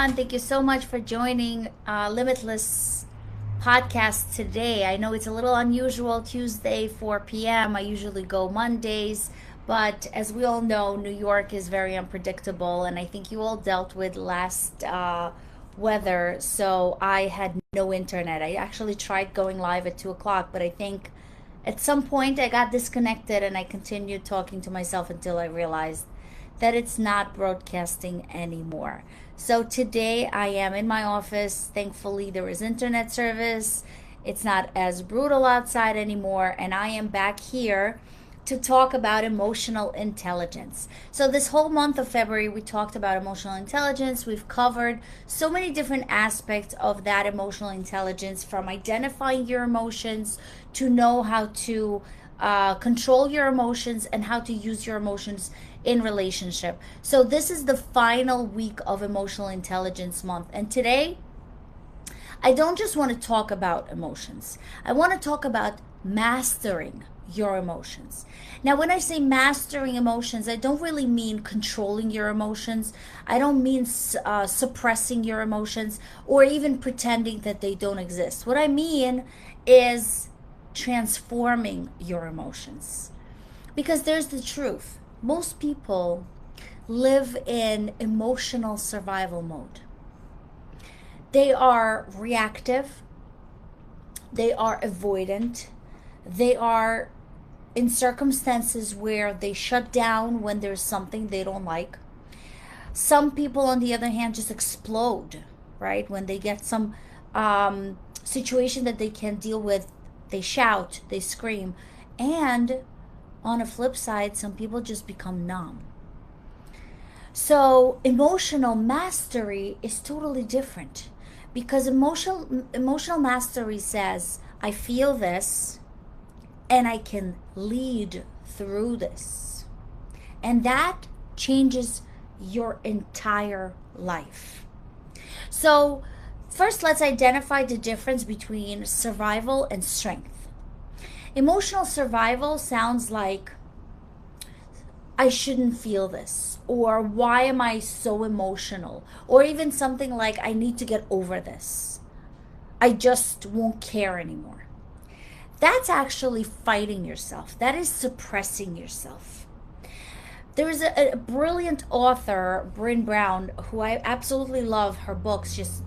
everyone. Thank you so much for joining Limitless podcast today. I know it's a little unusual, Tuesday, 4 p.m. I usually go Mondays, but as we all know, New York is very unpredictable, and I think you all dealt with last weather, so I had no internet. I actually tried going live at 2 o'clock, but I think at some point I got disconnected and I continued talking to myself until I realized that it's not broadcasting anymore. So today I am in my office. Thankfully, there is internet service. It's not as brutal outside anymore, and I am back here to talk about emotional intelligence. So, this whole month of February, we talked about emotional intelligence. We've covered so many different aspects of that emotional intelligence, from identifying your emotions to know how to control your emotions and how to use your emotions in relationship. So this is the final week of Emotional Intelligence Month, and today I don't just want to talk about emotions. I want to talk about mastering your emotions. Now, when I say mastering emotions, I don't really mean controlling your emotions. I don't mean suppressing your emotions or even pretending that they don't exist. What I mean is transforming your emotions. Because there's the truth. Most people live in emotional survival mode. They are reactive, they are avoidant, they are in circumstances where they shut down when there's something they don't like. Some people, on the other hand, just explode, right? When they get some situation that they can't deal with, they shout, they scream. And on a flip side, some people just become numb. So emotional mastery is totally different, because emotional mastery says, I feel this and I can lead through this. And that changes your entire life. So first, let's identify the difference between survival and strength. Emotional survival sounds like, I shouldn't feel this, or why am I so emotional, or even something like, I need to get over this. I just won't care anymore. That's actually fighting yourself. That is suppressing yourself. There is a brilliant author, Brené Brown, who I absolutely love her books, just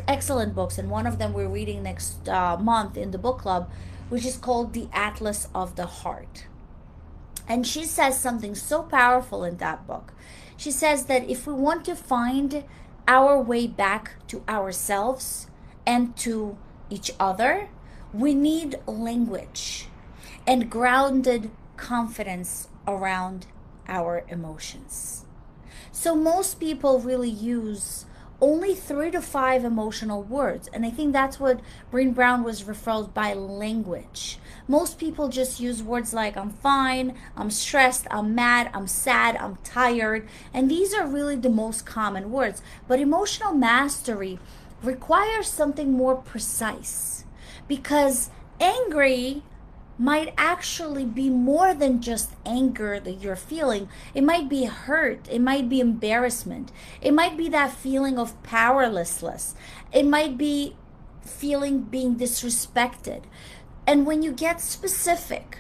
excellent books, and one of them we're reading next month in the book club, which is called The Atlas of the Heart. And she says something so powerful in that book. She says that if we want to find our way back to ourselves and to each other, we need language and grounded confidence around our emotions. So most people really use only 3 to 5 emotional words. And I think that's what Brené Brown was referred by language. Most people just use words like, I'm fine, I'm stressed, I'm mad, I'm sad, I'm tired. And these are really the most common words. But emotional mastery requires something more precise, because angry might actually be more than just anger that you're feeling. It might be hurt. It might be embarrassment. It might be that feeling of powerlessness. It might be feeling being disrespected. And when you get specific,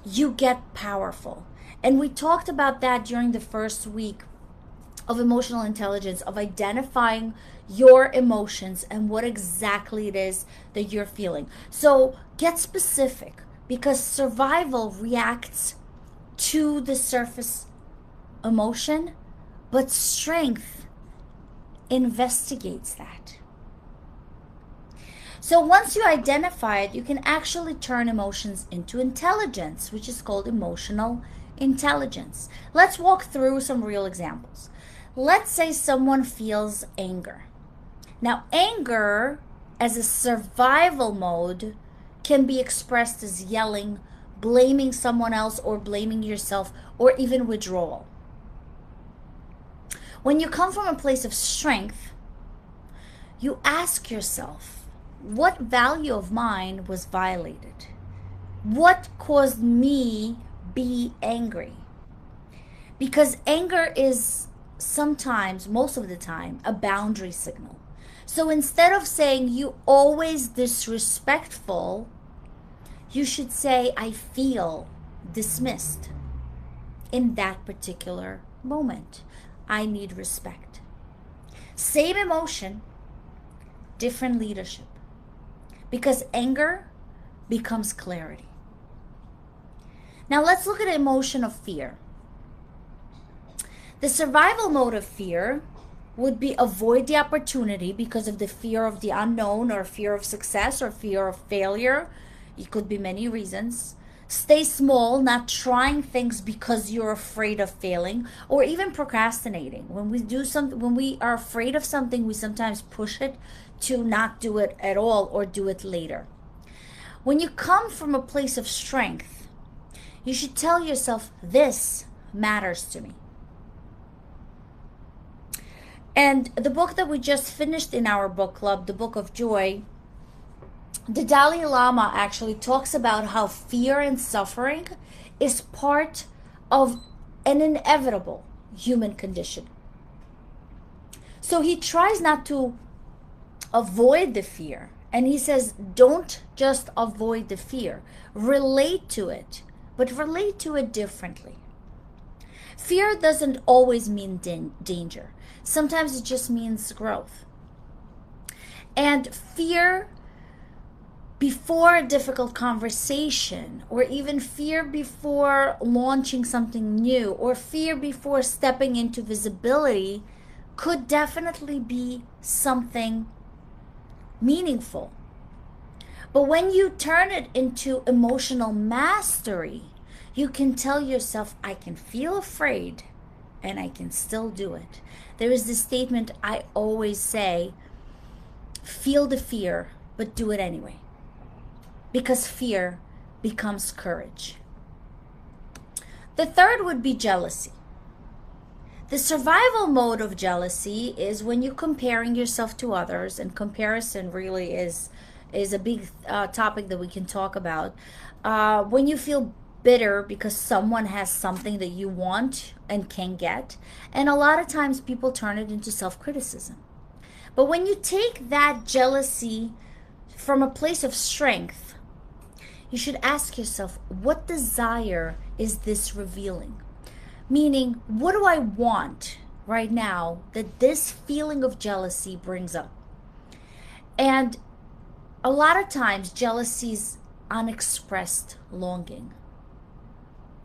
you get powerful. And we talked about that during the first week of emotional intelligence, of identifying your emotions and what exactly it is that you're feeling. So get specific, because survival reacts to the surface emotion, but strength investigates that. So once you identify it, you can actually turn emotions into intelligence, which is called emotional intelligence. Let's walk through some real examples. Let's say someone feels anger. Now, anger as a survival mode can be expressed as yelling, blaming someone else, or blaming yourself, or even withdrawal. When you come from a place of strength, you ask yourself, what value of mine was violated? What caused me be angry? Because anger is sometimes, most of the time, a boundary signal. So instead of saying you always disrespectful, you should say I feel dismissed in that particular moment. I need respect. Same emotion, different leadership. Because anger becomes clarity. Now let's look at the emotion of fear. The survival mode of fear would be avoid the opportunity because of the fear of the unknown, or fear of success, or fear of failure. It could be many reasons. Stay small, not trying things because you're afraid of failing, or even procrastinating. When we do something, when we are afraid of something, we sometimes push it to not do it at all or do it later. When you come from a place of strength, you should tell yourself, this matters to me. And the book that we just finished in our book club, the Book of Joy, the Dalai Lama actually talks about how fear and suffering is part of an inevitable human condition. So he tries not to avoid the fear. And he says, don't just avoid the fear. Relate to it, but relate to it differently. Fear doesn't always mean danger. Sometimes it just means growth. And fear before a difficult conversation, or even fear before launching something new, or fear before stepping into visibility, could definitely be something meaningful. But when you turn it into emotional mastery, you can tell yourself, I can feel afraid and I can still do it. There is this statement I always say, feel the fear, but do it anyway. Because fear becomes courage. The third would be jealousy. The survival mode of jealousy is when you're comparing yourself to others, and comparison really is a big topic that we can talk about. When you feel bitter because someone has something that you want and can get, and a lot of times people turn it into self-criticism. But when you take that jealousy from a place of strength, you should ask yourself, what desire is this revealing? Meaning, what do I want right now that this feeling of jealousy brings up? And a lot of times, jealousy is unexpressed longing.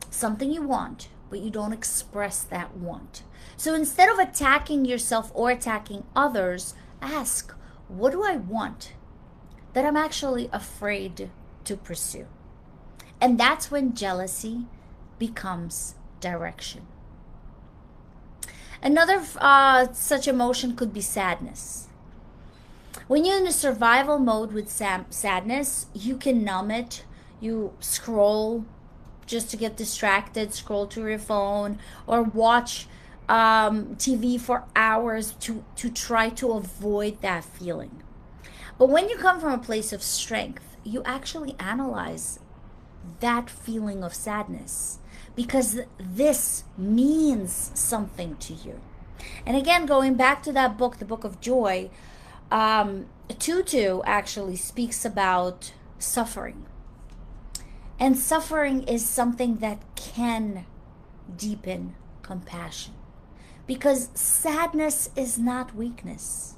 Something you want, but you don't express that want. So instead of attacking yourself or attacking others, ask, what do I want that I'm actually afraid to pursue? And that's when jealousy becomes direction. Another such emotion could be sadness. When you're in a survival mode with sadness, you can numb it. You scroll just to get distracted, scroll through your phone, or watch TV for hours to try to avoid that feeling. But when you come from a place of strength, you actually analyze that feeling of sadness, because this means something to you. And again, going back to that book, the Book of Joy, Tutu actually speaks about suffering. And suffering is something that can deepen compassion. Because sadness is not weakness.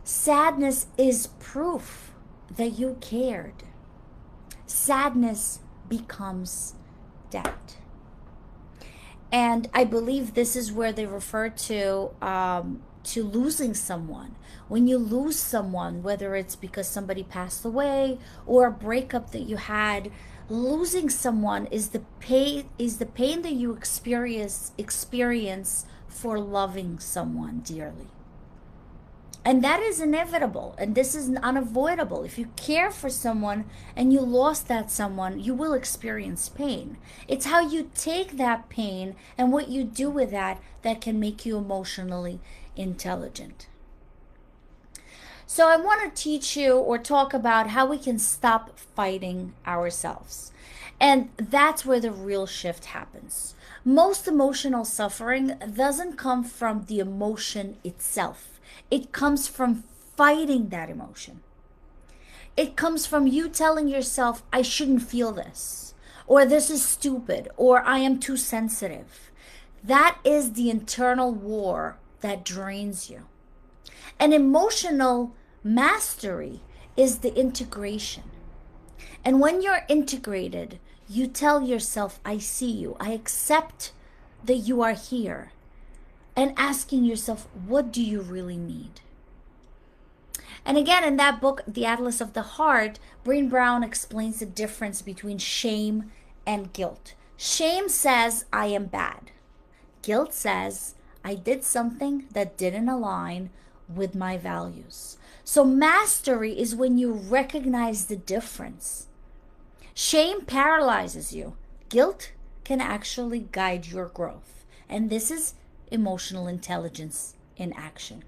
Sadness is proof that you cared. Sadness becomes depth. And I believe this is where they refer to losing someone. When you lose someone, whether it's because somebody passed away or a breakup that you had, losing someone is the pain that you experience for loving someone dearly. And that is inevitable, and this is unavoidable. If you care for someone and you lost that someone, you will experience pain. It's how you take that pain and what you do with that can make you emotionally intelligent. So I want to teach you or talk about how we can stop fighting ourselves. And that's where the real shift happens. Most emotional suffering doesn't come from the emotion itself, it comes from fighting that emotion. It comes from you telling yourself, I shouldn't feel this, or this is stupid, or I am too sensitive. That is the internal war that drains you. And emotional mastery is the integration. And when you're integrated, you tell yourself, I see you, I accept that you are here, and asking yourself, what do you really need? And again, in that book, The Atlas of the Heart, Brené Brown explains the difference between shame and guilt. Shame says, I am bad. Guilt says, I did something that didn't align with my values. So mastery is when you recognize the difference. Shame paralyzes you. Guilt can actually guide your growth. And this is emotional intelligence in action.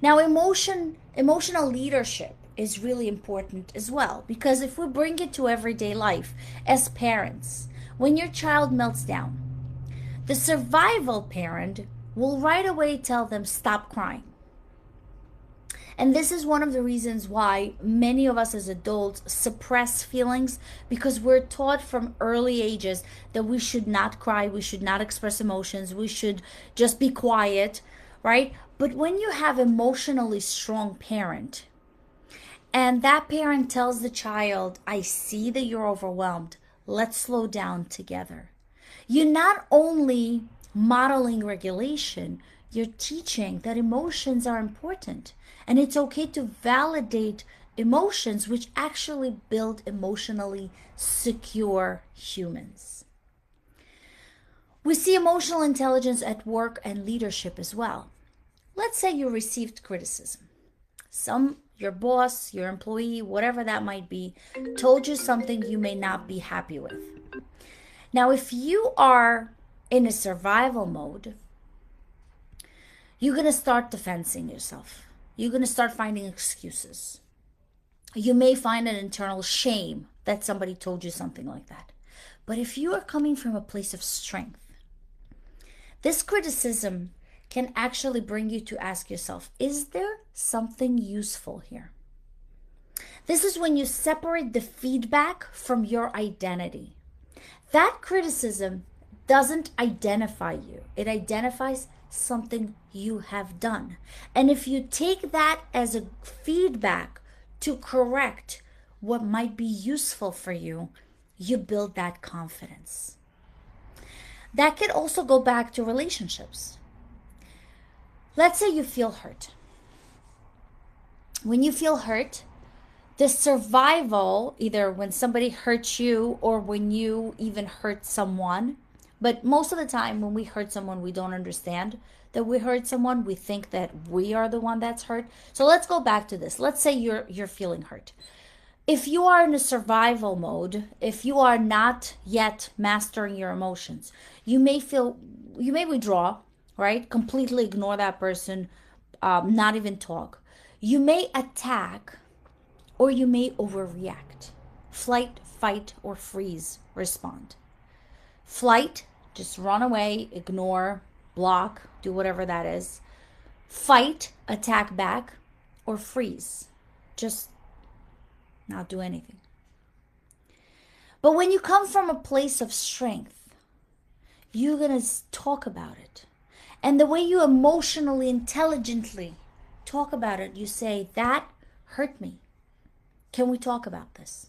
Now, emotional leadership is really important as well, because if we bring it to everyday life as parents, when your child melts down, the survival parent will right away tell them, stop crying. And this is one of the reasons why many of us as adults suppress feelings, because we're taught from early ages that we should not cry, we should not express emotions, we should just be quiet, right? But when you have emotionally strong parent, and that parent tells the child, I see that you're overwhelmed, let's slow down together. You're not only modeling regulation, you're teaching that emotions are important. And it's okay to validate emotions, which actually build emotionally secure humans. We see emotional intelligence at work and leadership as well. Let's say you received criticism. Your boss, your employee, whatever that might be, told you something you may not be happy with. Now, if you are in a survival mode, you're going to start defending yourself. You're going to start finding excuses. You may find an internal shame that somebody told you something like that. But if you are coming from a place of strength, this criticism can actually bring you to ask yourself, is there something useful here? This is when you separate the feedback from your identity. That criticism doesn't identify you. It identifies something you have done. And if you take that as a feedback to correct what might be useful for you, you build that confidence. That could also go back to relationships. Let's say you feel hurt. When you feel hurt, the survival, either when somebody hurts you or when you even hurt someone, but most of the time when we hurt someone, we don't understand that we hurt someone. We think that we are the one that's hurt. So let's go back to this. Let's say you're feeling hurt. If you are in a survival mode, if you are not yet mastering your emotions, you may withdraw, right? Completely ignore that person, not even talk. You may attack, or you may overreact. Flight, fight, or freeze, respond. Flight, just run away, ignore, block, do whatever that is. Fight, attack back, or freeze. Just not do anything. But when you come from a place of strength, you're going to talk about it. And the way you emotionally, intelligently talk about it, you say, that hurt me. Can we talk about this?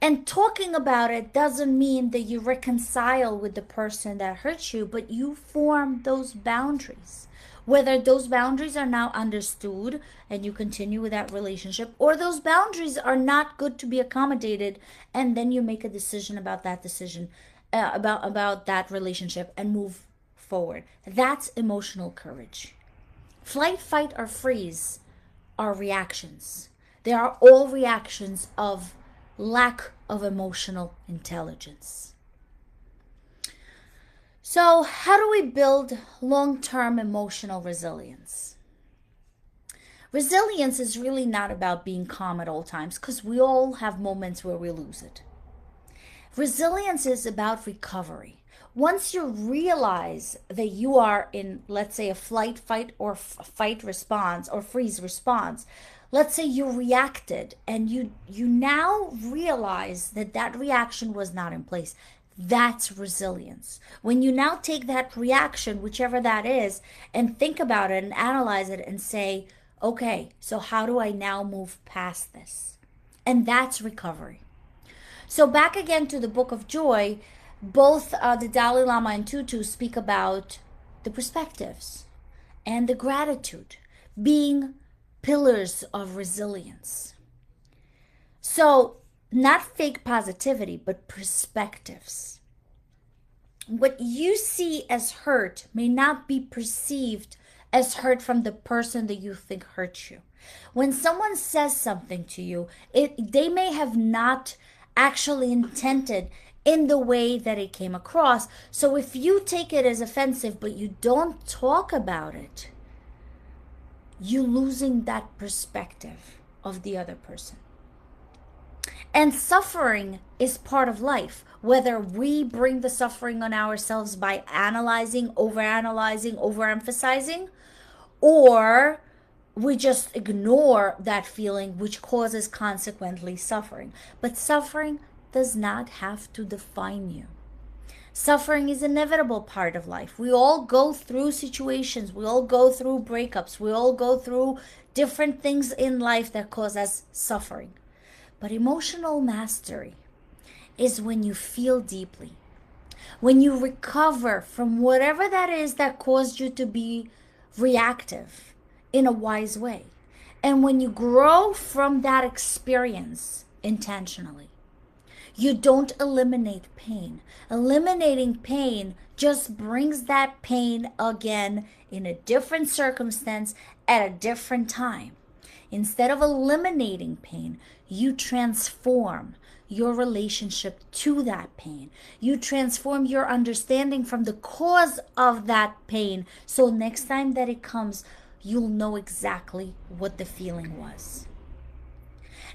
And talking about it doesn't mean that you reconcile with the person that hurt you, but you form those boundaries. Whether those boundaries are now understood and you continue with that relationship, or those boundaries are not good to be accommodated, and then you make a decision about that decision, about that relationship, and move forward. That's emotional courage. Flight, fight, or freeze are reactions. They are all reactions of lack of emotional intelligence. So, how do we build long-term emotional resilience? Resilience is really not about being calm at all times, because we all have moments where we lose it. Resilience is about recovery. Once you realize that you are in, let's say, a flight, fight, or fight response or freeze response, let's say you reacted and you now realize that that reaction was not in place. That's resilience. When you now take that reaction, whichever that is, and think about it and analyze it and say, okay, so how do I now move past this? And that's recovery. So back again to the Book of Joy, both the Dalai Lama and Tutu speak about the perspectives and the gratitude being pillars of resilience. So not fake positivity, but perspectives. What you see as hurt may not be perceived as hurt from the person that you think hurt you. When someone says something to you, they may have not actually intended in the way that it came across. So if you take it as offensive but you don't talk about it, you're losing that perspective of the other person. And suffering is part of life, whether we bring the suffering on ourselves by analyzing, overemphasizing, or we just ignore that feeling, which causes consequently suffering. But suffering does not have to define you. Suffering is an inevitable part of life. We all go through situations. We all go through breakups. We all go through different things in life that cause us suffering. But emotional mastery is when you feel deeply, when you recover from whatever that is that caused you to be reactive in a wise way. And when you grow from that experience intentionally, you don't eliminate pain. Eliminating pain just brings that pain again in a different circumstance at a different time. Instead of eliminating pain, you transform your relationship to that pain. You transform your understanding from the cause of that pain. So next time that it comes, you'll know exactly what the feeling was.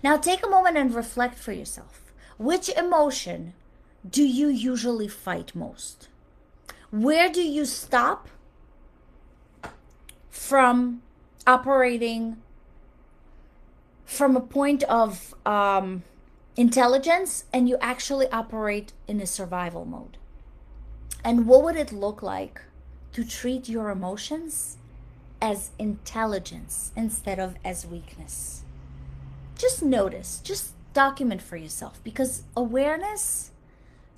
Now take a moment and reflect for yourself. Which emotion do you usually fight most? Where do you stop from operating from a point of intelligence and you actually operate in a survival mode? And what would it look like to treat your emotions as intelligence instead of as weakness? Just notice, just document for yourself, because awareness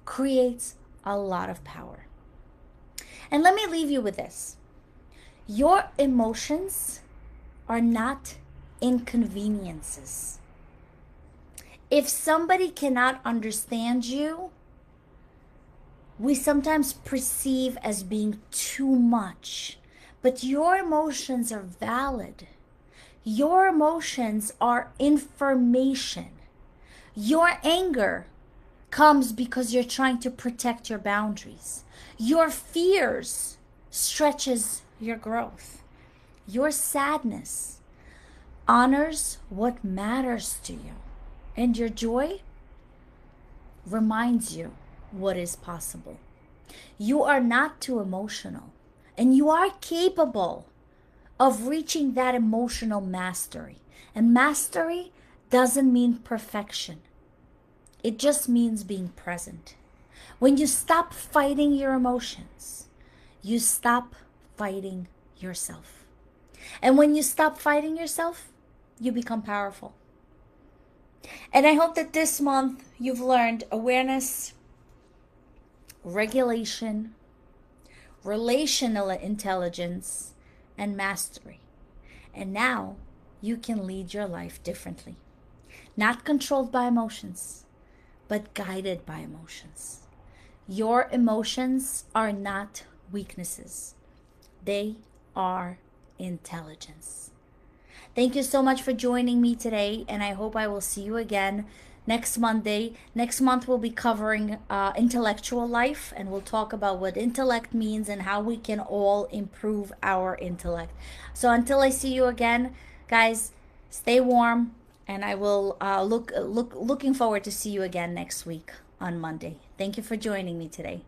creates a lot of power. And let me leave you with this. Your emotions are not inconveniences. If somebody cannot understand you, we sometimes perceive as being too much. But your emotions are valid. Your emotions are information. Your anger comes because you're trying to protect your boundaries. Your fears stretches your growth. Your sadness honors what matters to you. And your joy reminds you what is possible. You are not too emotional. And you are capable of reaching that emotional mastery. And mastery doesn't mean perfection. It just means being present. When you stop fighting your emotions, you stop fighting yourself. And when you stop fighting yourself, you become powerful. And I hope that this month you've learned awareness, regulation, relational intelligence, and mastery. And now you can lead your life differently. Not controlled by emotions, but guided by emotions. Your emotions are not weaknesses. They are intelligence. Thank you so much for joining me today, and I hope I will see you again next Monday. Next month we'll be covering intellectual life, and we'll talk about what intellect means and how we can all improve our intellect. So until I see you again, guys, stay warm, and I will looking forward to see you again next week on Monday. Thank you for joining me today.